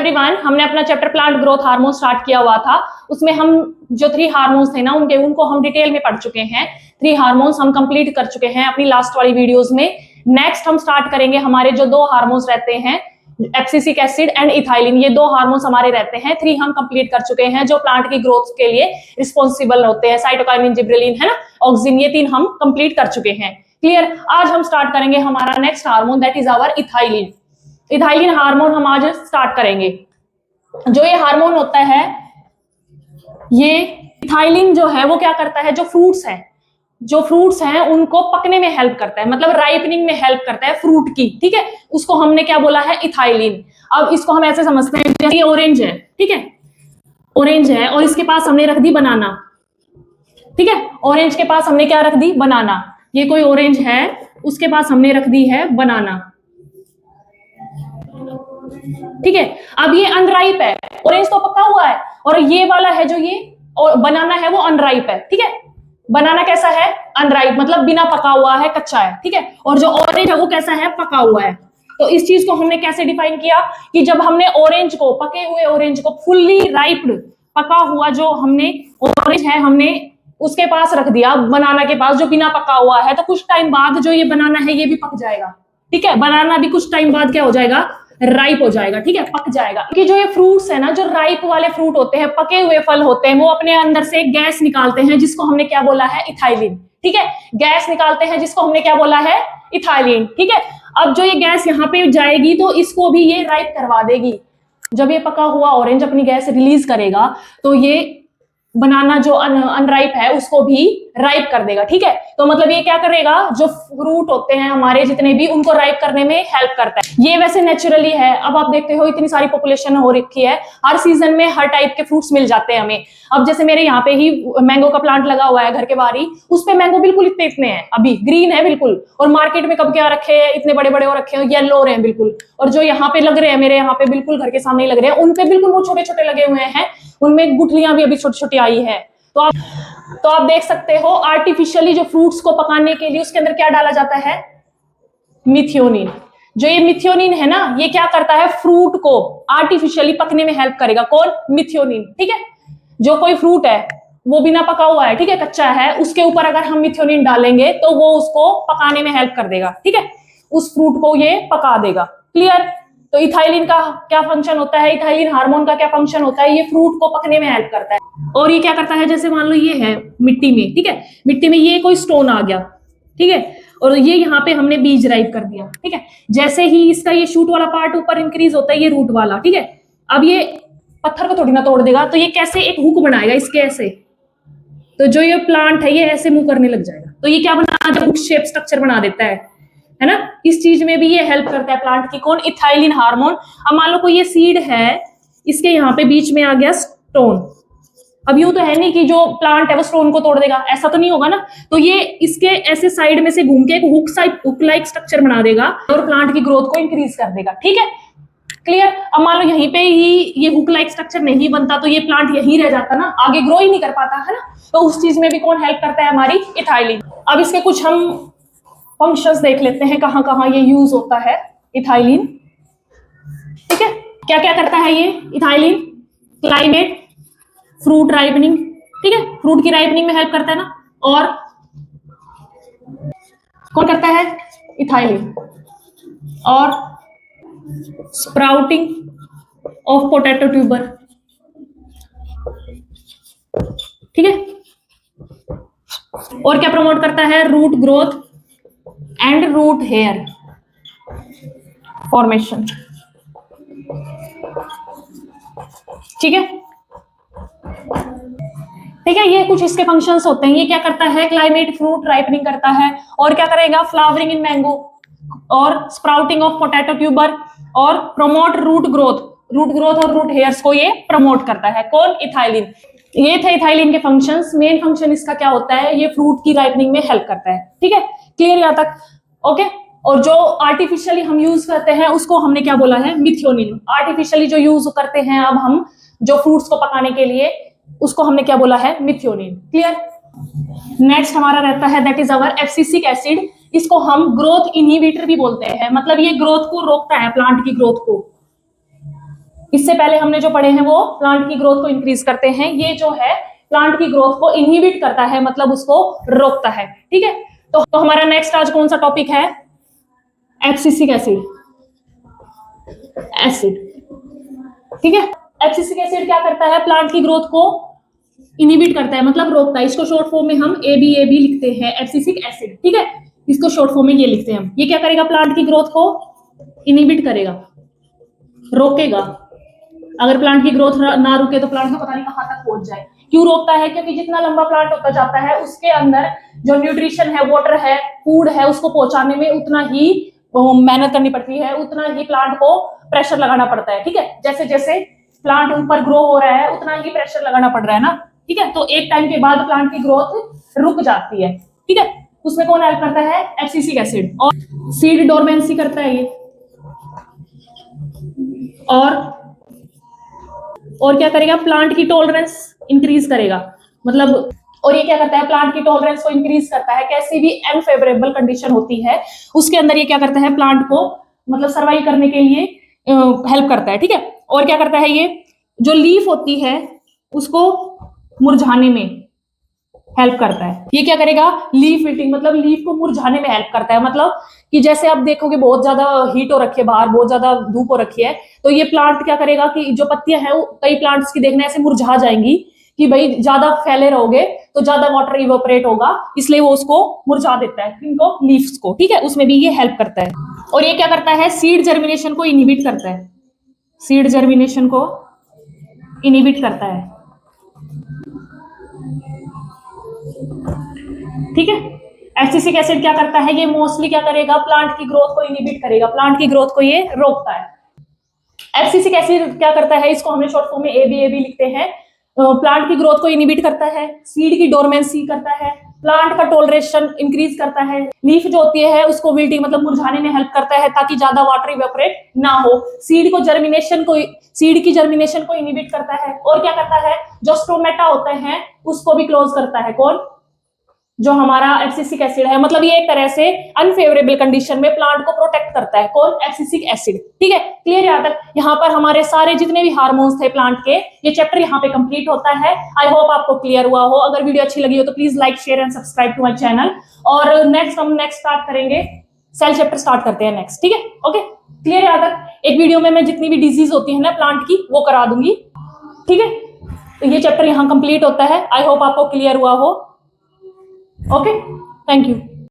Everyone, हमने अपना chapter plant growth hormone start किया हुआ था। उसमें हम जो 3 हार्मोन्स थे ना उनको हम डिटेल में पढ़ चुके हैं। 3 हार्मोन्स हम कंप्लीट कर चुके हैं अपनी लास्ट वाली वीडियोस में। नेक्स्ट हम स्टार्ट करेंगे हमारे जो 2 हार्मोन्स रहते हैं, एब्सिसिक एसिड एंड इथाइलिन। ये 2 हार्मोन्स हमारे रहते हैं। 3 हम कंप्लीट कर चुके हैं जो प्लांट की ग्रोथ के लिए रिस्पॉन्सिबल होते हैं, साइटोकाइनिन, जिब्रेलिन, है ना, ऑक्सिन, ये 3 हम कंप्लीट कर चुके हैं। क्लियर। आज हम स्टार्ट करेंगे हमारा next hormone, that is our ethylene. Ethylene hormone हम आज स्टार्ट करेंगे। जो ये हार्मोन होता है, ये इथाइलिन जो है वो क्या करता है, जो फ्रूट्स हैं उनको पकने में हेल्प करता है, मतलब राइपनिंग में हेल्प करता है फ्रूट की। ठीक है, उसको हमने क्या बोला है, इथाइलिन। अब इसको हम ऐसे समझते हैं, जैसे ऑरेंज है, ठीक है, ऑरेंज है और इसके पास हमने रख दी बनाना। ठीक है, ऑरेंज के पास हमने क्या रख दी, बनाना। ये कोई ऑरेंज है, उसके पास हमने रख दी है बनाना। ठीक है, अब ये अनराइप है, ऑरेंज तो पका हुआ है, और ये वाला है जो ये और बनाना है वो अनराइप है। ठीक है, बनाना कैसा है, अनराइप, मतलब बिना पका हुआ है, कच्चा है। ठीक है, और जो ऑरेंज है वो कैसा है, पका हुआ है। तो इस चीज को हमने कैसे डिफाइन किया कि जब हमने ऑरेंज को, पके हुए ऑरेंज को, फुल्ली राइप्ड पका हुआ जो हमने ऑरेंज है, हमने उसके पास रख दिया बनाना के पास जो बिना पका हुआ है, तो कुछ टाइम बाद जो ये बनाना है ये भी पक जाएगा। ठीक है, बनाना भी कुछ टाइम बाद क्या हो जाएगा, राइप हो जाएगा। ठीक है, पक जाएगा। क्योंकि जो ये फ्रूट्स है ना, जो राइप वाले फ्रूट होते हैं, पके हुए फल होते हैं, वो अपने अंदर से गैस निकालते हैं जिसको हमने क्या बोला है, इथाइलिन। ठीक है, गैस निकालते हैं जिसको हमने क्या बोला है, इथाइलिन। ठीक है, अब जो ये गैस यहाँ पे जाएगी तो इसको भी ये राइप करवा देगी। जब ये पका हुआ ऑरेंज अपनी गैस रिलीज करेगा तो ये बनाना जो अनराइप है उसको भी राइप कर देगा। ठीक है, तो मतलब ये क्या करेगा, जो फ्रूट होते हैं हमारे जितने भी, उनको राइप करने में हेल्प करता है। ये वैसे नेचुरली है। अब आप देखते हो इतनी सारी पॉपुलेशन हो रखी है, हर सीजन में हर टाइप के फ्रूट्स मिल जाते हैं हमें। अब जैसे मेरे यहाँ पे ही मैंगो का प्लांट लगा हुआ है घर के बाहर ही, उस पे मैंगो बिल्कुल इतने हैं, अभी ग्रीन है बिल्कुल, और मार्केट में कब क्या रखे हैं, इतने बड़े बड़े हो रखे हैं, येलो हो रहे हैं बिल्कुल। और जो यहाँ पे लग रहे हैं, मेरे यहाँ पे बिल्कुल घर के सामने लग रहे हैं, उनपे बिल्कुल वो छोटे छोटे लगे हुए हैं, उनमें गुठलियां भी अभी छोटी छोटी आई है। तो आप देख सकते हो, आर्टिफिशियली जो फ्रूट्स को पकाने के लिए उसके अंदर क्या डाला जाता है, मिथियोनिन। जो ये मिथियोनिन है ना, ये क्या करता है, फ्रूट को आर्टिफिशियली पकने में हेल्प करेगा। कौन, मिथियोनिन। ठीक है, जो कोई फ्रूट है वो बिना पका हुआ है, ठीक है, कच्चा है, उसके ऊपर अगर हम मिथियोनिन डालेंगे तो वो उसको पकाने में हेल्प कर देगा। ठीक है, उस फ्रूट को ये पका देगा। क्लियर। तो इथाइलिन का क्या फंक्शन होता है, इथाइलिन हार्मोन का क्या फंक्शन होता है, ये फ्रूट को पकने में हेल्प करता है। और ये क्या करता है, जैसे मान लो ये है मिट्टी में, ठीक है, मिट्टी में ये कोई स्टोन आ गया, ठीक है, और ये यहाँ पे हमने बीज राइप कर दिया। ठीक है, जैसे ही इसका ये शूट वाला पार्ट ऊपर इंक्रीज होता है, ये रूट वाला, ठीक है, अब ये पत्थर को थोड़ी ना तोड़ देगा, तो ये कैसे एक हुक बनाएगा इसके ऐसे, तो जो ये प्लांट है ये ऐसे मूव करने लग जाएगा। तो ये क्या बना, जब हुक शेप स्ट्रक्चर बना देता है ना, इस चीज में भी ये हेल्प करता है प्लांट की। कौन, इथाइलिन हार्मोन। अब मान लो कोई ये सीड है, इसके यहाँ पे बीच में आ गया स्टोन। अब यूं तो है नहीं कि जो प्लांट है वो स्टोन को तोड़ देगा, ऐसा तो नहीं होगा ना, तो ये इसके ऐसे साइड में से घूम के एक हुक लाइक स्ट्रक्चर बना देगा और प्लांट की ग्रोथ को इंक्रीज कर देगा। ठीक है, क्लियर। अब मान लो यहीं पे ही ये हुक लाइक स्ट्रक्चर नहीं बनता तो ये प्लांट यहीं रह जाता ना, आगे ग्रो ही नहीं कर पाता, है ना। तो उस चीज में भी कौन हेल्प करता है, हमारी इथाइलिन। अब इसके कुछ हम फंक्शंस देख लेते हैं, कहां कहां ये यूज होता है इथाइलिन। ठीक है, क्या क्या करता है ये इथाइलिन, क्लाइमेट, फ्रूट राइपनिंग, ठीक है, फ्रूट की राइपनिंग में हेल्प करता है ना, और कौन करता है, इथाइलिन, और स्प्राउटिंग ऑफ पोटैटो ट्यूबर। ठीक है, और क्या प्रमोट करता है, root growth and root hair formation. ठीक है, ठीक है, ये कुछ इसके फंक्शंस होते हैं। ये क्या करता है, क्लाइमेट, फ्रूट राइपनिंग करता है, और क्या करेगा, फ्लावरिंग इन मैंगो, और स्प्राउटिंग ऑफ पोटैटो ट्यूबर, और प्रमोट रूट ग्रोथ और रूट हेयर्स को ये प्रमोट करता है। कौन, इथाइलिन। ये थे इथाइलिन के फंक्शंस। मेन फंक्शन इसका क्या होता है, ये फ्रूट की राइपनिंग में हेल्प करता है। ठीक है, क्लियर यहाँ तक, ओके। और जो आर्टिफिशियली हम यूज करते हैं उसको हमने क्या बोला है, मिथियोनिन। आर्टिफिशियली जो यूज करते हैं अब हम जो फ्रूट्स को पकाने के लिए, उसको हमने क्या बोला है, मिथियोनिन। क्लियर। नेक्स्ट हमारा रहता है that is our abscisic acid. इसको हम ग्रोथ इनहिबिटर भी बोलते हैं, मतलब ये ग्रोथ को रोकता है, प्लांट की ग्रोथ को। इससे पहले हमने जो पढ़े हैं वो प्लांट की ग्रोथ को इंक्रीज करते हैं, ये जो है प्लांट की ग्रोथ को इनहिबिट करता है, मतलब उसको रोकता है। ठीक है, तो हमारा नेक्स्ट आज कौन सा टॉपिक है? Abscisic acid. ठीक है, एब्सिसिक एसिड क्या करता है? प्लांट की ग्रोथ को इनहिबिट करता है, मतलब रोकता है। इसको शॉर्ट फॉर्म में हम एबी लिखते हैं, एब्सिसिक एसिड। ठीक है, इसको शॉर्ट फॉर्म में ये लिखते हैं हम। ये क्या करेगा? प्लांट की ग्रोथ को इनहिबिट करेगा, रोकेगा। अगर प्लांट की ग्रोथ ना रुके तो प्लांट को पता नहीं कहां तक पहुंच जाए। क्यों रोकता है? क्योंकि जितना लंबा प्लांट होता जाता है उसके अंदर जो न्यूट्रिशन है, वाटर है, फूड है, उसको पहुंचाने में उतना ही मेहनत करनी पड़ती है, उतना ही प्लांट को प्रेशर लगाना पड़ता है। ठीक है, जैसे जैसे प्लांट ऊपर ग्रो हो रहा है उतना ही प्रेशर लगाना पड़ रहा है ना। ठीक है, तो एक टाइम के बाद प्लांट की ग्रोथ रुक जाती है। ठीक है, उसमें कौन हेल्प करता है? Abscisic acid. और सीड डोरमेंसी करता है ये। और क्या करेगा? प्लांट की टॉलरेंस इंक्रीज करेगा, मतलब। और ये क्या करता है? प्लांट की टॉलरेंस को इंक्रीज करता है। कैसी भी अनफेवरेबल कंडीशन होती है उसके अंदर ये क्या करता है? प्लांट को मतलब सर्वाइव करने के लिए हेल्प करता है। ठीक है, और क्या करता है? ये जो लीफ होती है उसको मुरझाने में हेल्प करता है। ये क्या करेगा? लीफ विल्टिंग, मतलब लीफ को मुरझाने में हेल्प करता है। मतलब कि जैसे आप देखोगे बहुत ज्यादा हीट हो रखी है बाहर, बहुत ज्यादा धूप हो रखी है, तो ये प्लांट क्या करेगा कि जो पत्तियां हैं कई प्लांट्स की देखना ऐसे मुरझा जाएंगी कि भाई ज्यादा फैले रहोगे तो ज्यादा वाटर इवेपोरेट होगा, इसलिए वो उसको मुरझा देता है, इनको लीव्स को। ठीक है, उसमें भी ये हेल्प करता है। और ये क्या करता है? सीड जर्मिनेशन को इनहिबिट करता है। सीड जर्मिनेशन को इनहिबिट करता है। ठीक है, एब्सिसिक एसिड क्या करता है? ये मोस्टली क्या करेगा? प्लांट की ग्रोथ को इनहिबिट करेगा, प्लांट की ग्रोथ को ये रोकता है। एब्सिसिक एसिड क्या करता है? इसको हमने शॉर्ट फॉर्म में एबी लिखते हैं। प्लांट की ग्रोथ को इनहिबिट करता है, सीड की डोरमेंसी करता है, प्लांट का टॉलरेशन इंक्रीज करता है, लीफ जो होती है उसको विल्टिंग मतलब मुरझाने में हेल्प करता है ताकि ज्यादा वाटर इवेपोरेट ना हो। सीड की जर्मिनेशन को इनहिबिट करता है। और क्या करता है? जो स्टोमेटा होते हैं उसको भी क्लोज करता है। कौन? जो हमारा एब्सिसिक एसिड है, मतलब ये एक तरह से अनफेवरेबल कंडीशन में प्लांट को प्रोटेक्ट करता है। कौन? Abscisic acid. ठीक है, क्लियर? यहाँ तक यहाँ पर हमारे सारे जितने भी हार्मोन्स थे प्लांट के, ये चैप्टर यहाँ पे कंप्लीट होता है। आई होप आपको क्लियर हुआ हो। अगर वीडियो अच्छी लगी हो तो please like, share and subscribe to my channel. और हम नेक्स्ट स्टार्ट करेंगे, सेल चैप्टर स्टार्ट करते हैं नेक्स्ट। ठीक है, ओके, क्लियर? यहाँ तक एक वीडियो में मैं जितनी भी डिजीज होती है ना प्लांट की वो करा दूंगी। ठीक है, तो ये चैप्टर यहाँ कंप्लीट होता है। आई होप आपको क्लियर हुआ हो। Okay, thank you.